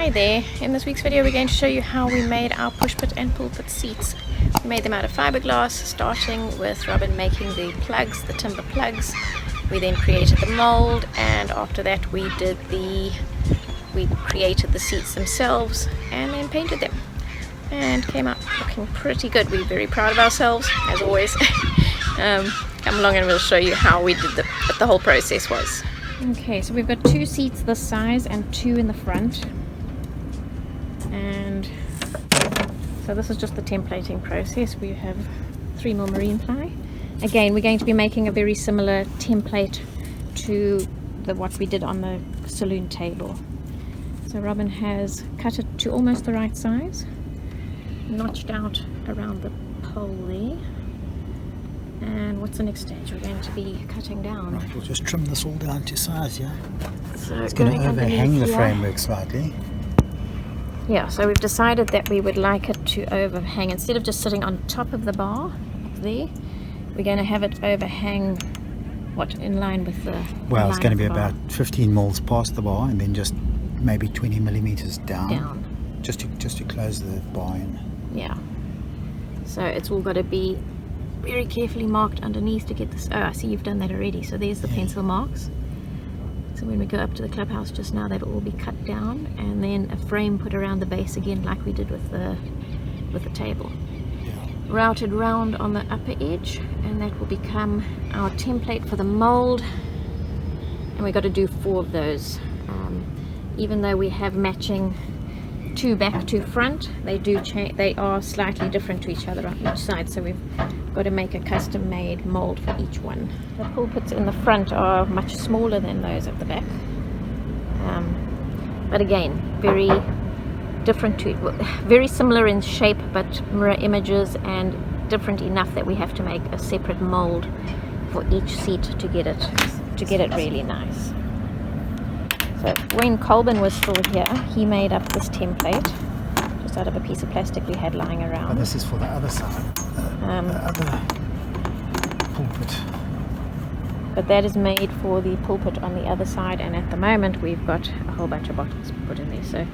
Hi there, in this week's video we're going to show you how we made our Pushpit and Pulpit seats. We made them out of fiberglass, starting with Robin making the plugs, the timber plugs. We then created the mold, and after that we created the seats themselves and then painted them, and came out looking pretty good. We're very proud of ourselves, as always. Come along and we'll show you how we did what the whole process was. Okay, so we've got 2 seats this size and 2 in the front, and so this is just the templating process. We have 3mm marine ply. Again, we're going to be making a very similar template to what we did on the saloon table. So Robin has cut it to almost the right size, notched out around the pole there. And what's the next stage? We're going to be cutting down. Right, we'll just trim this all down to size, yeah? So it's going to overhang the framework slightly. Yeah, so we've decided that we would like it to overhang. Instead of just sitting on top of the bar there, we're going to have it overhang, in line with the Well, it's going to be about 15 mils past the bar, and then just maybe 20 millimeters down. Just to close the bar in. Yeah. So it's all got to be very carefully marked underneath to get this. Oh, I see you've done that already. So there's the pencil marks. So when we go up to the clubhouse just now, they'll all be cut down, and then a frame put around the base again, like we did with the table. Yeah. Routed round on the upper edge, and that will become our template for the mold. And we've got to do 4 of those. Even though we have matching 2 back, 2 front, they are slightly different to each other on each side, so we've got to make a custom made mold for each one. The pulpits in the front are much smaller than those at the back, but again very different very similar in shape, but mirror images, and different enough that we have to make a separate mold for each seat to get it really nice. So when Colbin was still here, he made up this template just out of a piece of plastic we had lying around. But this is for the other side, the other pulpit. But that is made for the pulpit on the other side, and at the moment we've got a whole bunch of bottles put in there. So,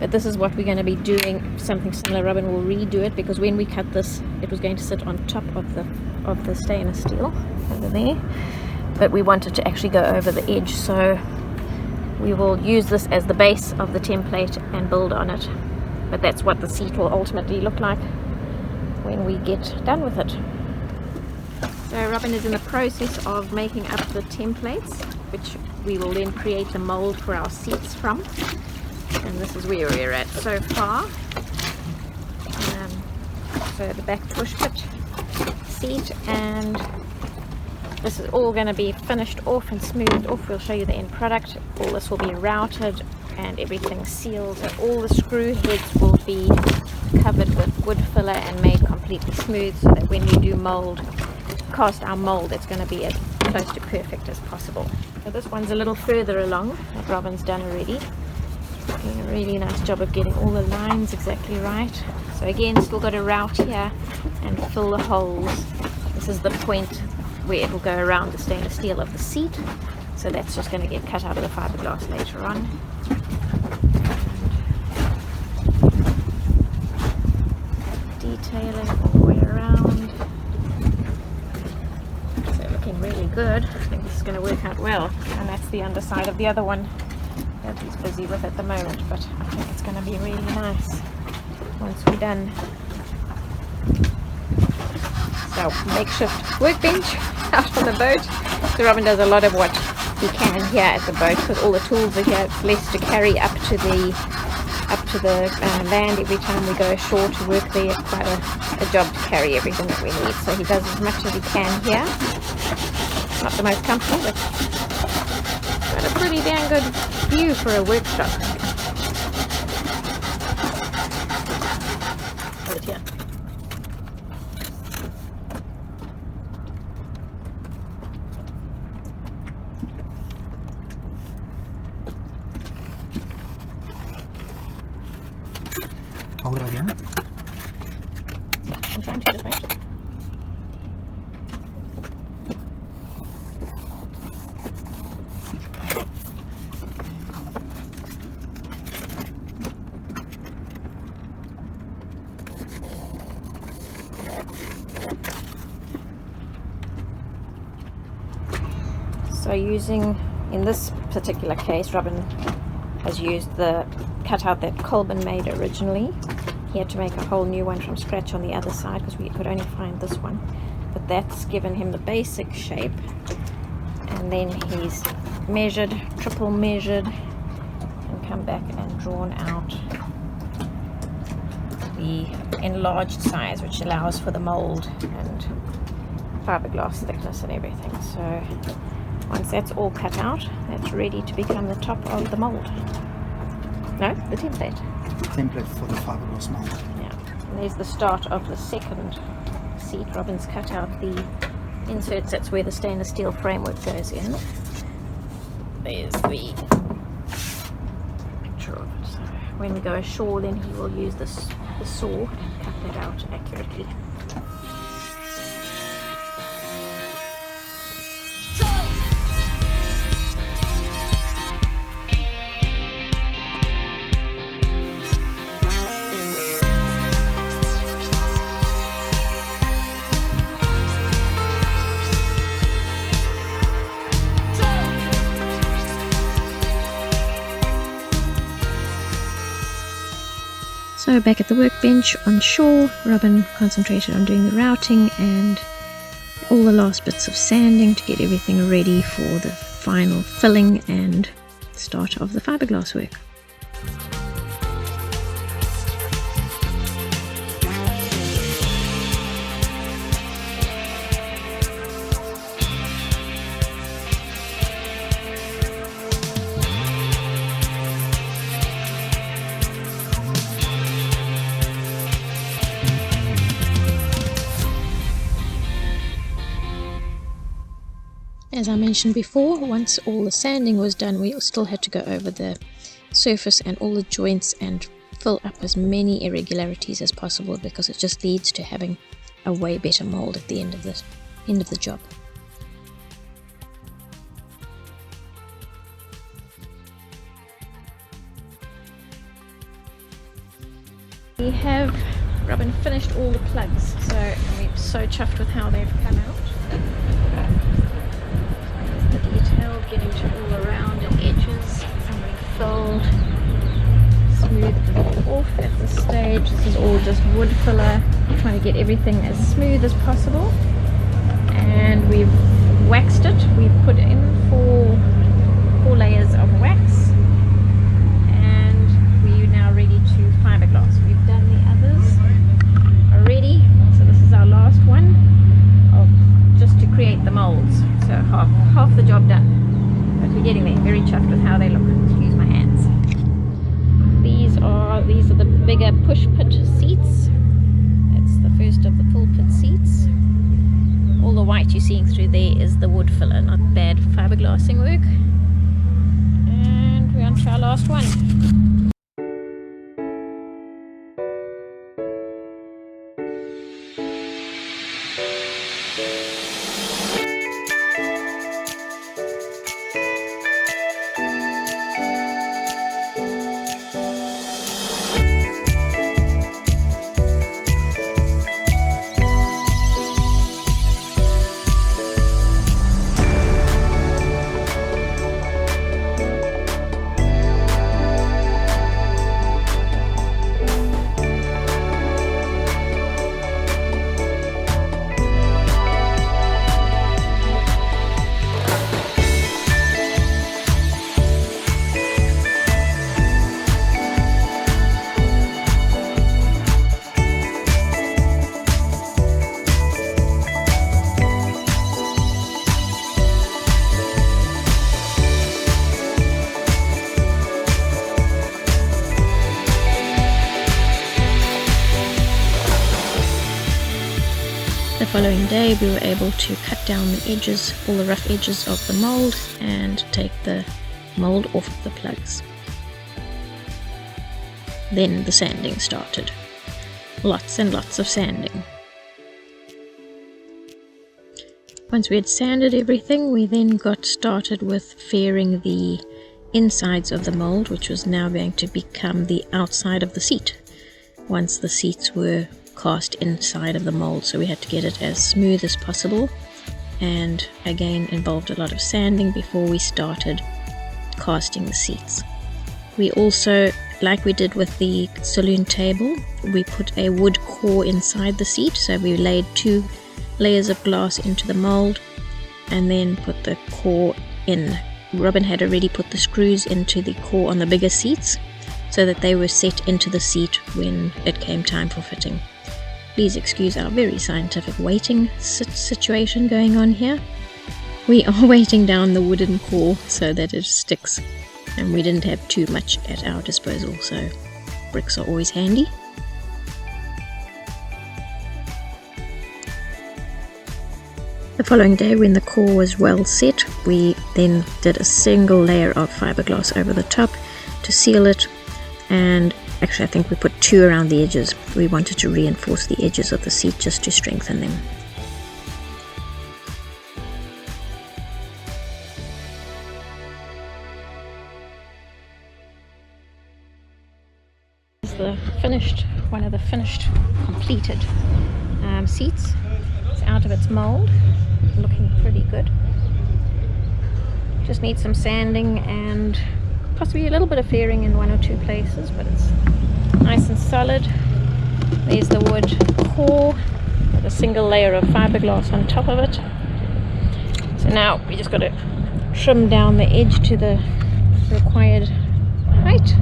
but this is what we're going to be doing, something similar. Robin will redo it, because when we cut this, it was going to sit on top of the stainless steel over there, but we wanted to actually go over the edge, so we will use this as the base of the template and build on it. But that's what the seat will ultimately look like when we get done with it. So Robin is in the process of making up the templates, which we will then create a mold for our seats from. And this is where we're at so far. So the back Pushpit seat, and this is all going to be finished off and smoothed off. We'll show you the end product. All this will be routed and everything sealed, and all the screw heads will be covered with wood filler and made completely smooth, so that when we do cast our mold, it's going to be as close to perfect as possible. So this one's a little further along, that Robin's done already. Doing a really nice job of getting all the lines exactly right. So again, still got to route here and fill the holes. This is the point where it will go around the stainless steel of the seat, so that's just going to get cut out of the fiberglass later on. Detailing all the way around. So looking really good. I think this is going to work out well. And that's the underside of the other one that he's busy with at the moment, but I think it's going to be really nice once we're done. So makeshift workbench out on the boat. So Robin does a lot of what he can here at the boat, because all the tools are here. It's less to carry up to the land every time we go ashore to work there. It's quite a job to carry everything that we need. So he does as much as he can here. Not the most comfortable, but got a pretty damn good view for a workshop. Put it here. Hold it again. Yeah, I'm trying to just make it. using, in this particular case, Robin has used the cutout that Colbin made originally. He had to make a whole new one from scratch on the other side because we could only find this one. But that's given him the basic shape. And then he's measured, triple measured, and come back and drawn out the enlarged size, which allows for the mold and fiberglass thickness and everything. So once that's all cut out, that's ready to become the top of the mold. No, the template. Template for the fiberglass mold. Yeah, and there's the start of the second seat. Robin's cut out the inserts. That's where the stainless steel framework goes in. There's the picture of it. So when we go ashore, then he will use the saw and cut that out accurately. So back at the workbench on shore, Robin concentrated on doing the routing and all the last bits of sanding to get everything ready for the final filling and start of the fiberglass work. As I mentioned before, once all the sanding was done, we still had to go over the surface and all the joints and fill up as many irregularities as possible, because it just leads to having a way better mold at the end of the job. We have Robin finished all the plugs, so we're so chuffed with how they've come out. The detail, getting to all around and edges, and we filled, smoothed it off at this stage. This is all just wood filler, trying to get everything as smooth as possible. And we've waxed it. We've put in four layers of wax, and we're now ready to fiberglass. We've done the others already, so this is our last one just to create the molds. So half the job done, but we're getting there. Very chuffed with how they look. Excuse my hands. These are the bigger Pushpit seats. That's the first of the pulpit seats. All the white you're seeing through there is the wood filler, not bad fiberglassing work. And we're on to our last one. The following day we were able to cut down the edges, all the rough edges of the mold, and take the mold off of the plugs. Then the sanding started. Lots and lots of sanding. Once we had sanded everything, we then got started with fairing the insides of the mold, which was now going to become the outside of the seat once the seats were cast inside of the mold. So we had to get it as smooth as possible and again involved a lot of sanding before we started casting the seats. We also, like we did with the saloon table, we put a wood core inside the seat, so we laid 2 layers of glass into the mold and then put the core in. Robin had already put the screws into the core on the bigger seats so that they were set into the seat when it came time for fitting. Please excuse our very scientific waiting situation going on here. We are weighting down the wooden core so that it sticks, and we didn't have too much at our disposal, so bricks are always handy. The following day, when the core was well set, we then did a single layer of fiberglass over the top to seal it, and actually I think we put 2 around the edges. We wanted to reinforce the edges of the seat just to strengthen them. This is the finished, one of the finished, completed seats. It's out of its mold, looking pretty good. Just needs some sanding and possibly a little bit of fairing in 1 or 2 places, but it's nice and solid. There's the wood core with a single layer of fiberglass on top of it. So now we just got to trim down the edge to the required height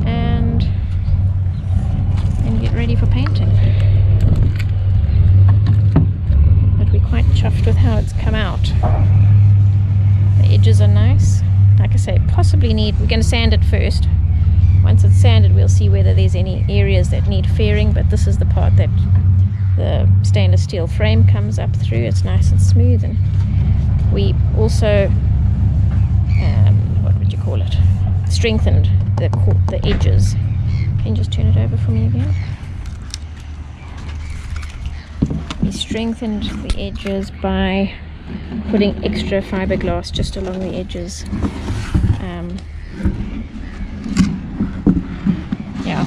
and get ready for painting. But we're quite chuffed with how it's come out. The edges are nice. Like I say, possibly we're going to sand it first. Once it's sanded, we'll see whether there's any areas that need fairing, but this is the part that the stainless steel frame comes up through. It's nice and smooth, and we also what would you call it, strengthened the edges. Can you just turn it over for me again? We strengthened the edges by putting extra fiberglass just along the edges,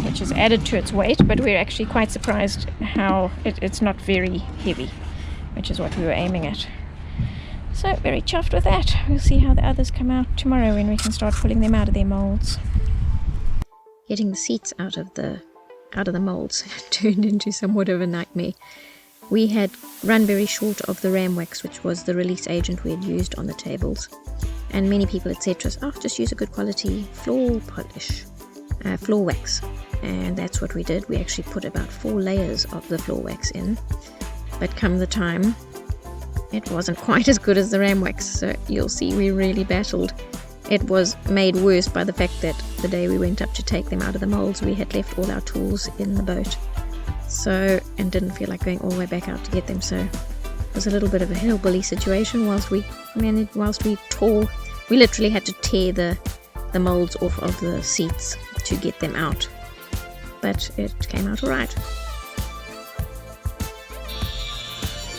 which is added to its weight, but we're actually quite surprised how it's not very heavy, which is what we were aiming at. So very chuffed with that. We'll see how the others come out tomorrow when we can start pulling them out of their molds. Getting the seats out of the molds turned into somewhat of a nightmare. We had run very short of the ram wax, which was the release agent we had used on the tables, and many people had said to us, just use a good quality floor wax, and that's what we did. We actually put about 4 layers of the floor wax in, but come the time, it wasn't quite as good as the ram wax, so you'll see we really battled. It was made worse by the fact that the day we went up to take them out of the molds, we had left all our tools in the boat, and didn't feel like going all the way back out to get them, so it was a little bit of a hillbilly situation whilst we tore. We literally had to tear the molds off of the seats to get them out, but it came out alright.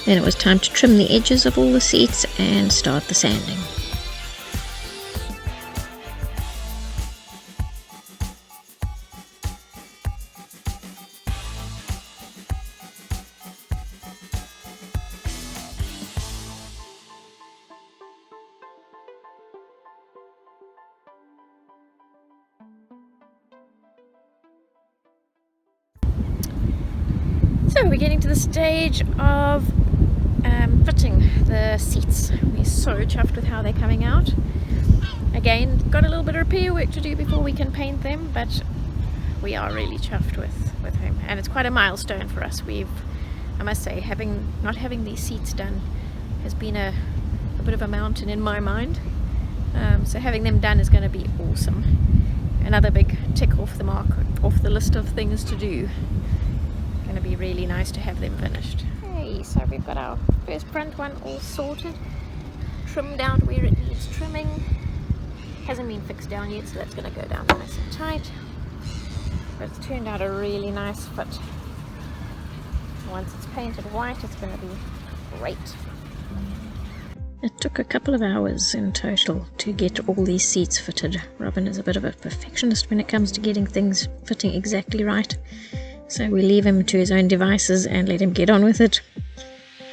Then it was time to trim the edges of all the seats and start the sanding. So we're getting to the stage of fitting the seats. We're so chuffed with how they're coming out. Again, got a little bit of repair work to do before we can paint them, but we are really chuffed with him, and it's quite a milestone for us. I must say, not having these seats done has been a bit of a mountain in my mind. So having them done is going to be awesome. Another big tick off the list of things to do. Going to be really nice to have them finished. Hey, so we've got our first front one all sorted, trimmed out where it needs trimming. Hasn't been fixed down yet, so that's going to go down nice and tight. But it's turned out a really nice fit. Once it's painted white, it's going to be great. It took a couple of hours in total to get all these seats fitted. Robin is a bit of a perfectionist when it comes to getting things fitting exactly right. So we leave him to his own devices and let him get on with it.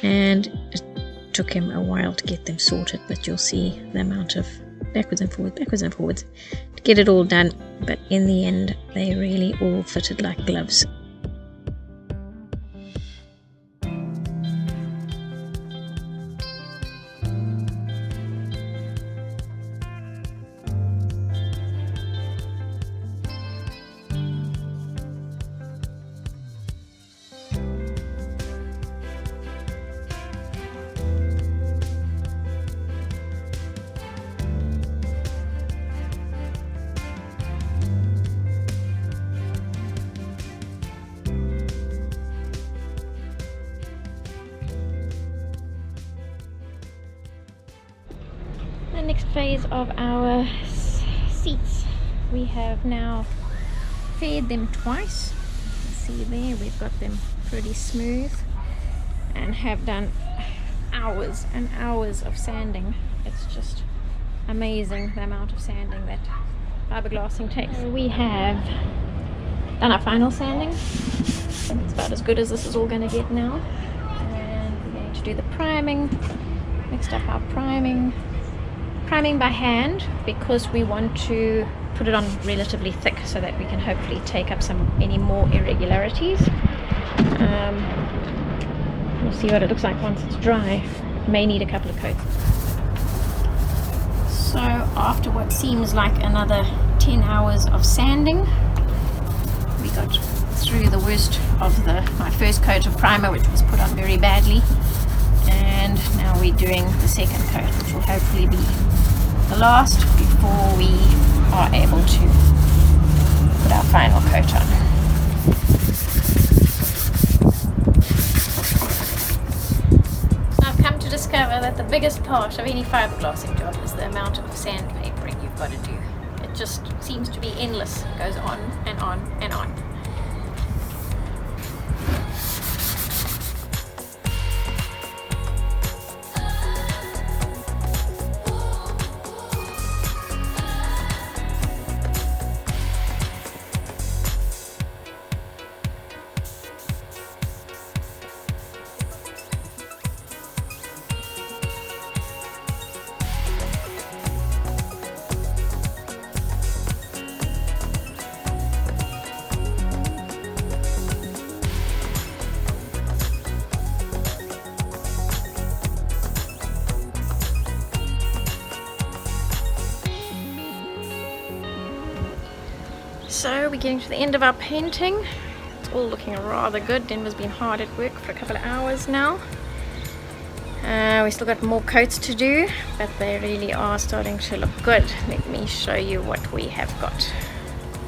And it took him a while to get them sorted, but you'll see the amount of backwards and forwards to get it all done, but in the end they really all fitted like gloves. The next phase of our seats, we have now faired them twice. See there, we've got them pretty smooth and have done hours and hours of sanding. It's just amazing the amount of sanding that fiberglassing takes. So we have done our final sanding. It's about as good as this is all going to get now, and we're going to do the priming. Mixed up our priming by hand because we want to put it on relatively thick so that we can hopefully take up any more irregularities. We'll see what it looks like once it's dry. May need a couple of coats. So after what seems like another 10 hours of sanding, we got through the worst of my first coat of primer, which was put on very badly, and now we're doing the second coat, which will hopefully be the last before we are able to put our final coat on. I've come to discover that the biggest part of any fiberglassing job is the amount of sandpapering you've got to do. It just seems to be endless. It goes on and on and on. So we're getting to the end of our painting. It's all looking rather good. Denver's been hard at work for a couple of hours now. We still got more coats to do, but they really are starting to look good. Let me show you what we have got.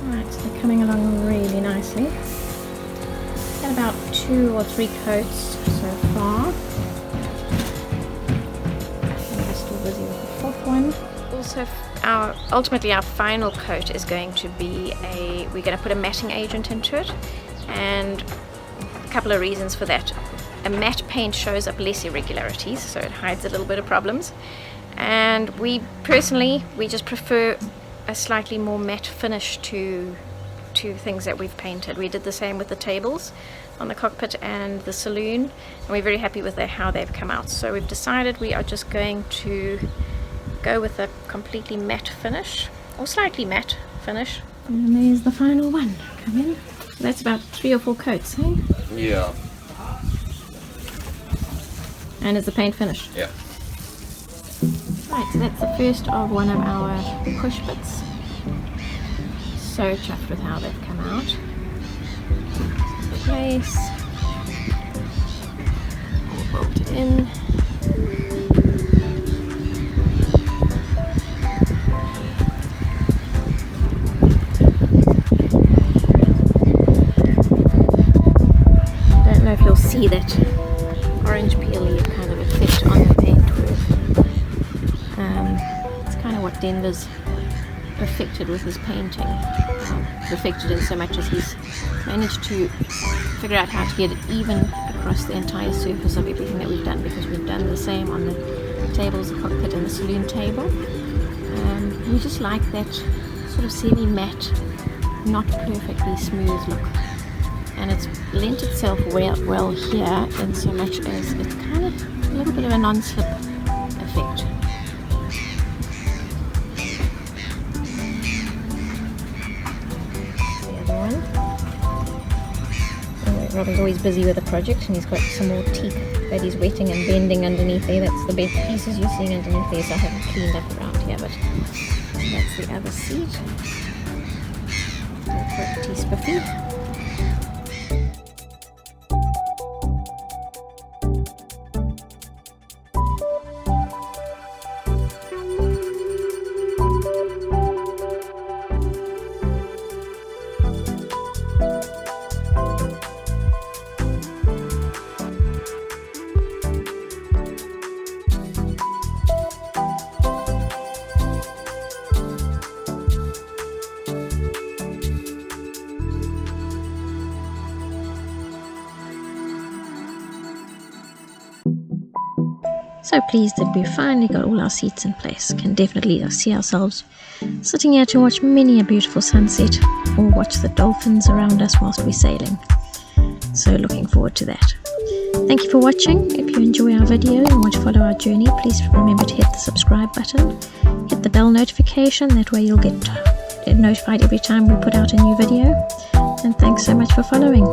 Alright, so they're coming along really nicely. Got about 2 or 3 coats so far. We're still busy with the 4th one. Also, ultimately our final coat is going to be we're going to put a matting agent into it, and a couple of reasons for that. A matte paint shows up less irregularities, so it hides a little bit of problems, and we just prefer a slightly more matte finish to things that we've painted. We did the same with the tables on the cockpit and the saloon, and we're very happy with how they've come out. So we've decided we are just going to go with a completely matte finish, or slightly matte finish. And there's the final one. Come in. So that's about 3 or 4 coats, eh? Yeah. And is the paint finished? Yeah. Right, so that's the first of one of our Pushpits. So chuffed with how they've come out. Place. All bolted in. I don't know if you'll see that orange peely kind of effect on the paintwork. It's kind of what Denver's perfected with his painting. Perfected in so much as he's managed to figure out how to get it even across the entire surface of everything that we've done, because we've done the same on the tables, the cockpit and the saloon table. We just like that sort of semi-matte, not perfectly smooth look. And it's lent itself well here in so much as it kind of A little bit of a non-slip effect. The other one. And Robin's always busy with a project, and he's got some more teak that he's wetting and bending underneath there. That's the bent pieces you're seeing underneath there, so I haven't cleaned up around here, but that's the other seat. Pretty spiffy. So pleased that we finally got all our seats in place. Can definitely see ourselves sitting here to watch many a beautiful sunset or watch the dolphins around us whilst we're sailing. So looking forward to that. Thank you for watching. If you enjoy our video and want to follow our journey, please remember to hit the subscribe button, hit the bell notification, that way you'll get notified every time we put out a new video. And thanks so much for following.